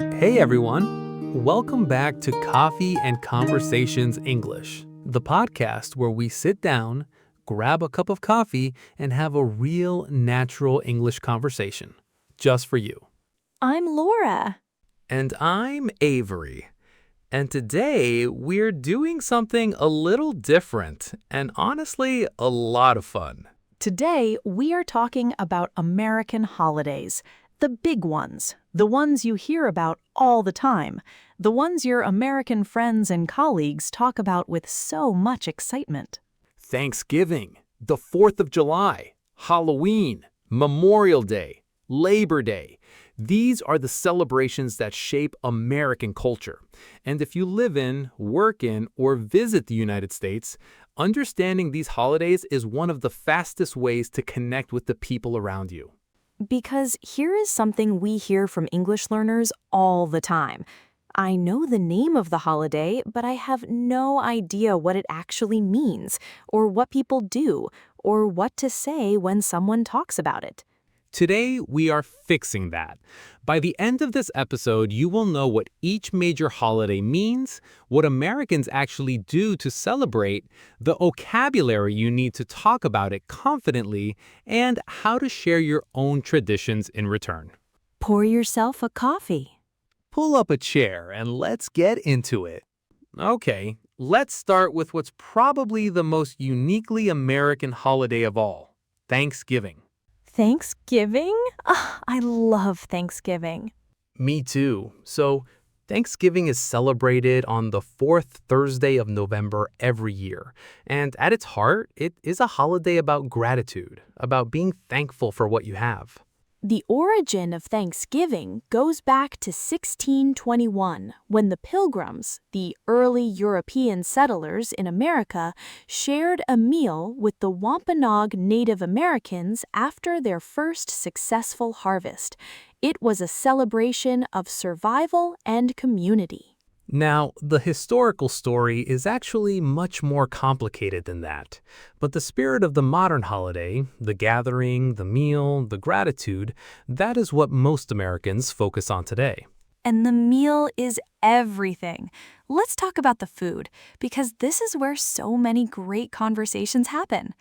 Hey everyone! Welcome back to Coffee and Conversations English, the podcast where we sit down, grab a cup of coffee, and have a real, natural English conversation. Just for you. I'm Laura. And I'm Avery. And today we're doing something a little different and honestly a lot of fun. Today, we are talking about American holidays. The big ones. The ones you hear about all the time. The ones your American friends and colleagues talk about with so much excitement. Thanksgiving, the 4th of July, Halloween, Memorial Day, Labor Day. These are the celebrations that shape American culture. And if you live in, work in, or visit the United States, understanding these holidays is one of the fastest ways to connect with the people around you. Because here is something we hear from English learners all the time. I know the name of the holiday, but I have no idea what it actually means, or what people do, or what to say when someone talks about it. Today, we are fixing that. By the end of this episode, you will know what each major holiday means, what Americans actually do to celebrate, the vocabulary you need to talk about it confidently, and how to share your own traditions in return. Pour yourself a coffee. Pull up a chair and let's get into it. Okay, let's start with what's probably the most uniquely American holiday of all, Thanksgiving. Thanksgiving? I love Thanksgiving. Me too. So, Thanksgiving is celebrated on the fourth Thursday of November every year. And at its heart, it is a holiday about gratitude, about being thankful for what you have. The origin of Thanksgiving goes back to 1621, when the Pilgrims, the early European settlers in America, shared a meal with the Wampanoag Native Americans after their first successful harvest. It was a celebration of survival and community. Now, the historical story is actually much more complicated than that. But the spirit of the modern holiday, the gathering, the meal, the gratitude, that is what most Americans focus on today. And the meal is everything. Let's talk about the food, because this is where so many great conversations happen.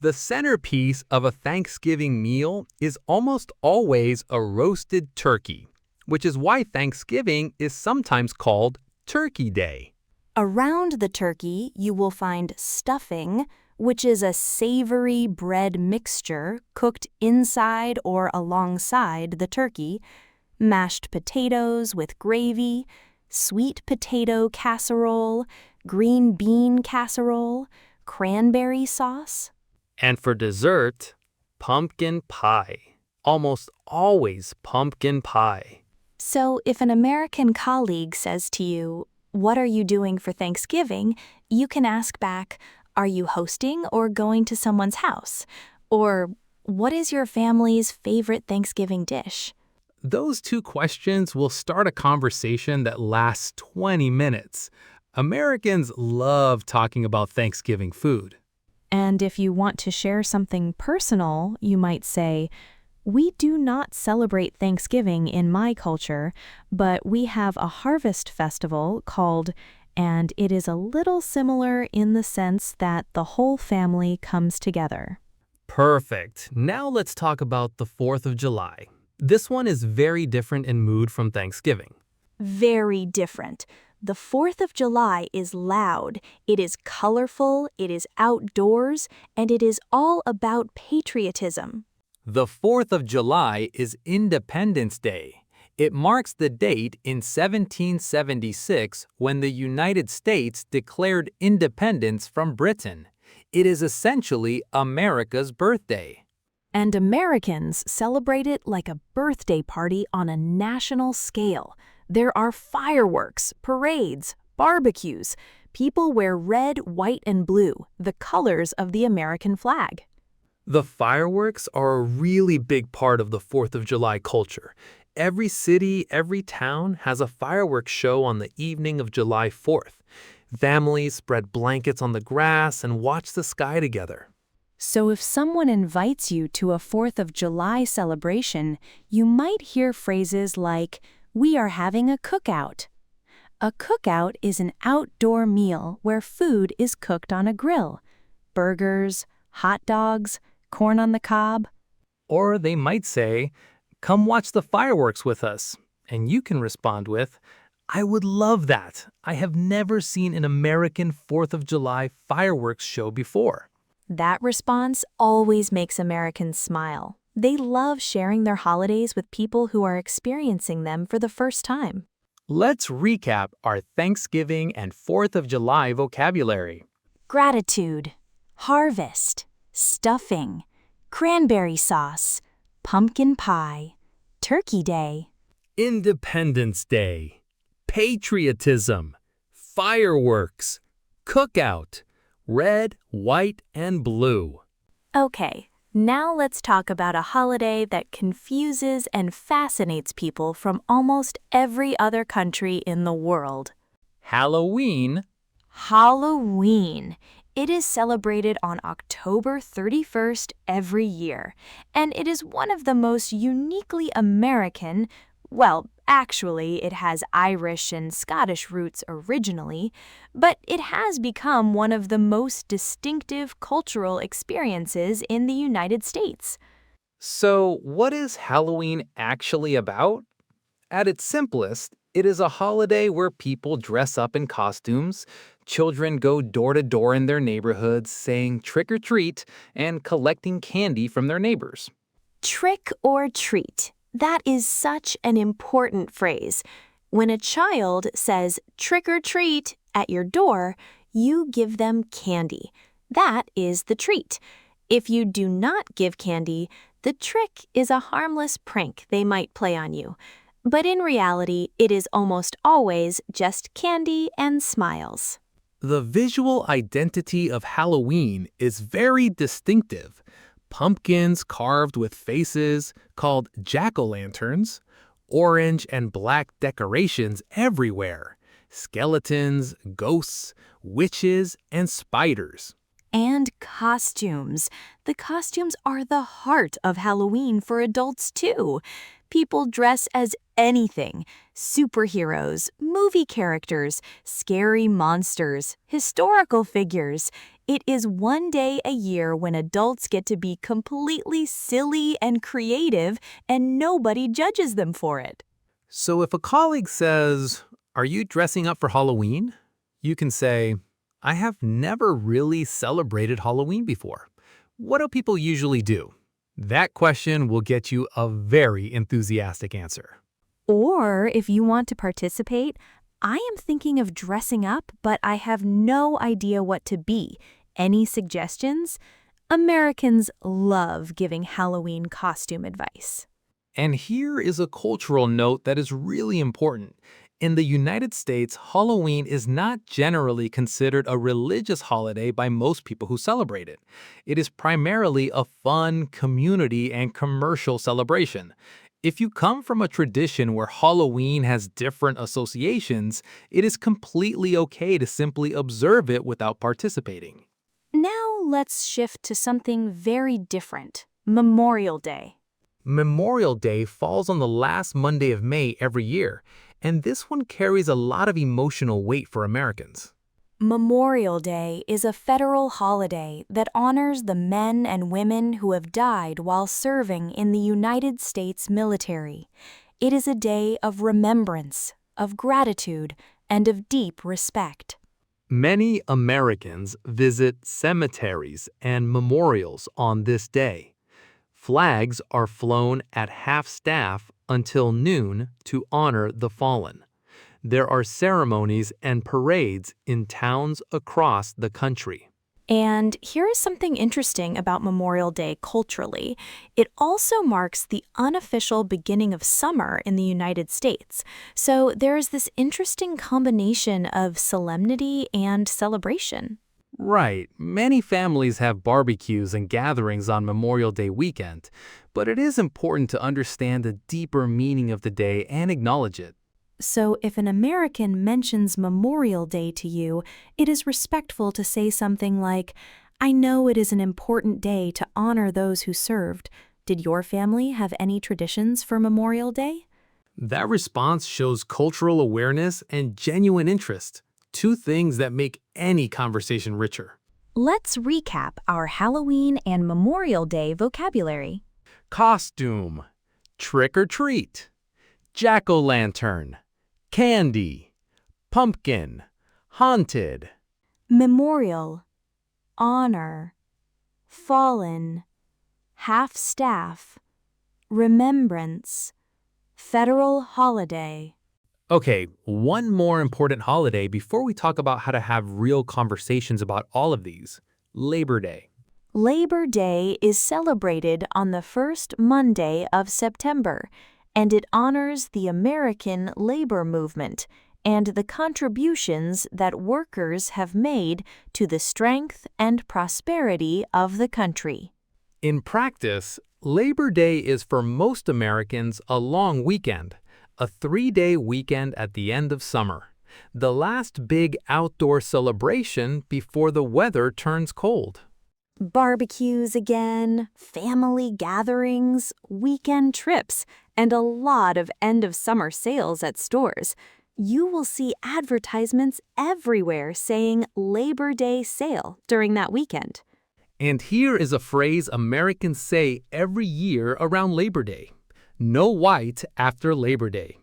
The centerpiece of a Thanksgiving meal is almost always a roasted turkey, which is why Thanksgiving is sometimes called Turkey Day. Around the turkey, you will find stuffing, which is a savory bread mixture cooked inside or alongside the turkey, mashed potatoes with gravy, sweet potato casserole, green bean casserole, cranberry sauce. And for dessert, pumpkin pie. Almost always pumpkin pie. So if an American colleague says to you, "What are you doing for Thanksgiving?" you can ask back, "Are you hosting or going to someone's house?" Or, "What is your family's favorite Thanksgiving dish?" Those two questions will start a conversation that lasts 20 minutes. Americans love talking about Thanksgiving food. And if you want to share something personal, you might say, "We do not celebrate Thanksgiving in my culture, but we have a harvest festival called, and it is a little similar in the sense that the whole family comes together." Perfect. Now let's talk about the 4th of July. This one is very different in mood from Thanksgiving. Very different. The 4th of July is loud, it is colorful, it is outdoors, and it is all about patriotism. The 4th of July is Independence Day. It marks the date in 1776 when the United States declared independence from Britain. It is essentially America's birthday. And Americans celebrate it like a birthday party on a national scale. There are fireworks, parades, barbecues. People wear red, white, and blue, the colors of the American flag. The fireworks are a really big part of the 4th of July culture. Every city, every town has a fireworks show on the evening of July 4th. Families spread blankets on the grass and watch the sky together. So if someone invites you to a 4th of July celebration, you might hear phrases like, We are having a cookout. A cookout is an outdoor meal where food is cooked on a grill. Burgers, hot dogs, corn on the cob. Or they might say, "Come watch the fireworks with us." And you can respond with, "I would love that. I have never seen an American 4th of July fireworks show before." That response always makes Americans smile. They love sharing their holidays with people who are experiencing them for the first time. Let's recap our Thanksgiving and 4th of July vocabulary. Gratitude, harvest, stuffing, cranberry sauce, pumpkin pie, Turkey Day. Independence Day, patriotism, fireworks, cookout, red, white, and blue. Okay, now let's talk about a holiday that confuses and fascinates people from almost every other country in the world. Halloween. Halloween. It is celebrated on October 31st every year, and it is one of the most uniquely American. Well, actually, it has Irish and Scottish roots originally, but it has become one of the most distinctive cultural experiences in the United States. So, what is Halloween actually about? At its simplest, it is a holiday where people dress up in costumes, children go door to door in their neighborhoods saying trick or treat and collecting candy from their neighbors. Trick or treat. That is such an important phrase. When a child says trick or treat at your door, you give them candy. That is the treat. If you do not give candy, the trick is a harmless prank they might play on you. But in reality, it is almost always just candy and smiles. The visual identity of Halloween is very distinctive. Pumpkins carved with faces, called jack-o'-lanterns, orange and black decorations everywhere, skeletons, ghosts, witches, and spiders. And costumes. The costumes are the heart of Halloween for adults, too. People dress as anything: superheroes, movie characters, scary monsters, historical figures. It is one day a year when adults get to be completely silly and creative, and nobody judges them for it. So if a colleague says, "Are you dressing up for Halloween?" you can say, "I have never really celebrated Halloween before. What do people usually do?" That question will get you a very enthusiastic answer. Or if you want to participate, I am thinking of dressing up, but I have no idea what to be. Any suggestions? Americans love giving Halloween costume advice. And here is a cultural note that is really important. In the United States, Halloween is not generally considered a religious holiday by most people who celebrate it. It is primarily a fun, community, and commercial celebration. If you come from a tradition where Halloween has different associations, it is completely okay to simply observe it without participating. Now let's shift to something very different: Memorial Day. Memorial Day falls on the last Monday of May every year, and this one carries a lot of emotional weight for Americans. Memorial Day is a federal holiday that honors the men and women who have died while serving in the United States military. It is a day of remembrance, of gratitude, and of deep respect. Many Americans visit cemeteries and memorials on this day. Flags are flown at half-staff until noon to honor the fallen. There are ceremonies and parades in towns across the country. And here is something interesting about Memorial Day culturally. It also marks the unofficial beginning of summer in the United States. So there is this interesting combination of solemnity and celebration. Right, many families have barbecues and gatherings on Memorial Day weekend, but it is important to understand the deeper meaning of the day and acknowledge it. So if an American mentions Memorial Day to you, it is respectful to say something like, "I know it is an important day to honor those who served. Did your family have any traditions for Memorial Day?" That response shows cultural awareness and genuine interest, two things that make any conversation richer. Let's recap our Halloween and Memorial Day vocabulary. Costume, trick or treat, jack-o'-lantern, candy, pumpkin, haunted. Memorial, honor, fallen, half-staff, remembrance, federal holiday. Okay, one more important holiday before we talk about how to have real conversations about all of these. Labor Day. Labor Day is celebrated on the first Monday of September, and it honors the American labor movement and the contributions that workers have made to the strength and prosperity of the country. In practice, Labor Day is for most Americans a long weekend, a 3-day weekend at the end of summer, the last big outdoor celebration before the weather turns cold. Barbecues again, family gatherings, weekend trips, and a lot of end-of-summer sales at stores. You will see advertisements everywhere saying Labor Day sale during that weekend. And here is a phrase Americans say every year around Labor Day. No white after Labor Day.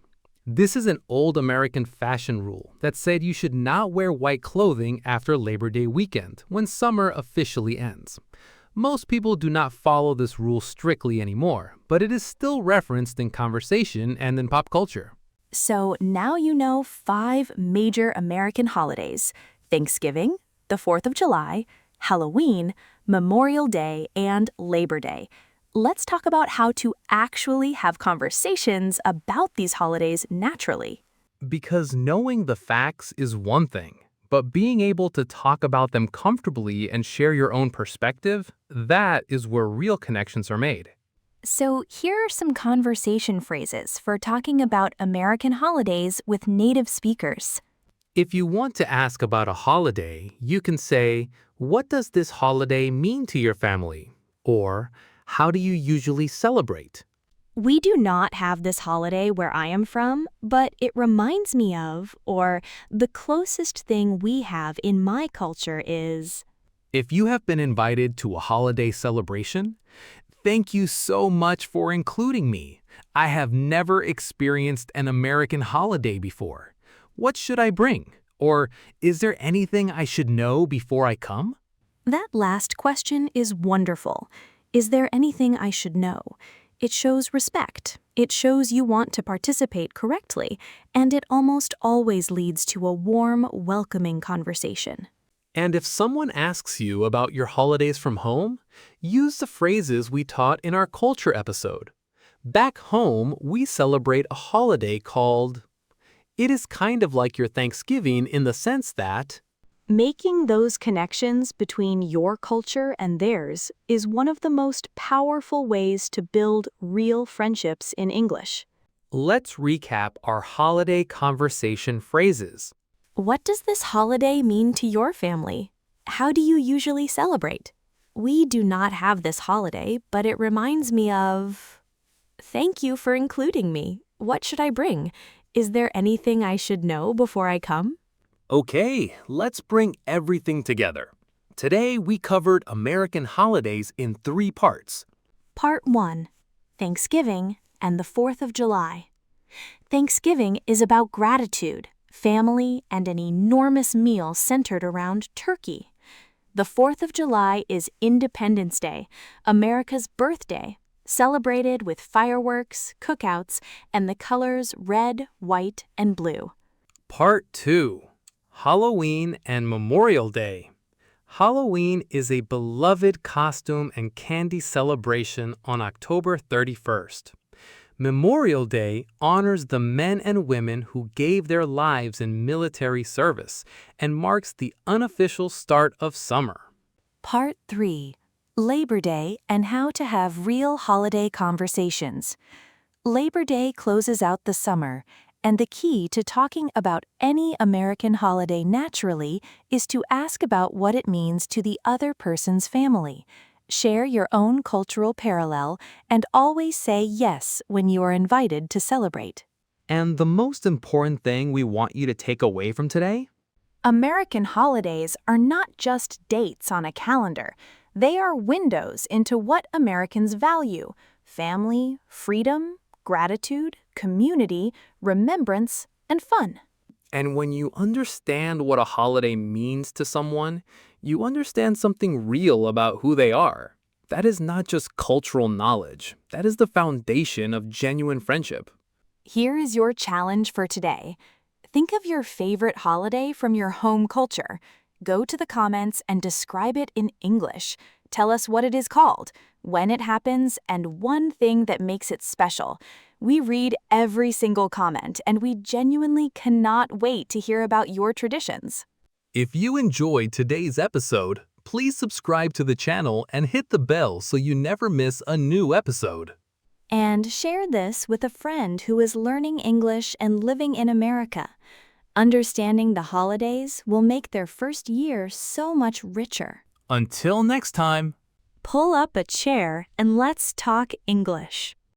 This is an old American fashion rule that said you should not wear white clothing after Labor Day weekend, when summer officially ends. Most people do not follow this rule strictly anymore, but it is still referenced in conversation and in pop culture. So now you know 5 major American holidays: Thanksgiving, the 4th of July, Halloween, Memorial Day, and Labor Day. Let's talk about how to actually have conversations about these holidays naturally. Because knowing the facts is one thing, but being able to talk about them comfortably and share your own perspective, that is where real connections are made. So here are some conversation phrases for talking about American holidays with native speakers. If you want to ask about a holiday, you can say, "What does this holiday mean to your family?" Or, "How do you usually celebrate?" We do not have this holiday where I am from, but it reminds me of, or the closest thing we have in my culture is. If you have been invited to a holiday celebration, thank you so much for including me. I have never experienced an American holiday before. What should I bring? Or is there anything I should know before I come? That last question is wonderful. Is there anything I should know? It shows respect. It shows you want to participate correctly, and it almost always leads to a warm, welcoming conversation. And if someone asks you about your holidays from home, use the phrases we taught in our culture episode. Back home, we celebrate a holiday called. It is kind of like your Thanksgiving in the sense that. Making those connections between your culture and theirs is one of the most powerful ways to build real friendships in English. Let's recap our holiday conversation phrases. What does this holiday mean to your family? How do you usually celebrate? We do not have this holiday, but it reminds me of. Thank you for including me. What should I bring? Is there anything I should know before I come? Okay, let's bring everything together. Today we covered American holidays in 3 parts. Part 1. Thanksgiving and the 4th of July. Thanksgiving is about gratitude, family, and an enormous meal centered around turkey. The 4th of July is Independence Day, America's birthday, celebrated with fireworks, cookouts, and the colors red, white, and blue. Part 2. Halloween and Memorial Day. Halloween is a beloved costume and candy celebration on October 31st. Memorial Day honors the men and women who gave their lives in military service and marks the unofficial start of summer. Part 3. Labor Day and how to have real holiday conversations. Labor Day closes out the summer, and the key to talking about any American holiday naturally is to ask about what it means to the other person's family. Share your own cultural parallel and always say yes when you are invited to celebrate. And the most important thing we want you to take away from today? American holidays are not just dates on a calendar. They are windows into what Americans value: family, freedom, gratitude, community, remembrance, and fun. And when you understand what a holiday means to someone, you understand something real about who they are. That is not just cultural knowledge. That is the foundation of genuine friendship. Here is your challenge for today. Think of your favorite holiday from your home culture. Go to the comments and describe it in English. Tell us what it is called, when it happens, and one thing that makes it special. We read every single comment, and we genuinely cannot wait to hear about your traditions. If you enjoyed today's episode, please subscribe to the channel and hit the bell so you never miss a new episode. And share this with a friend who is learning English and living in America. Understanding the holidays will make their first year so much richer. Until next time. Pull up a chair and let's talk English.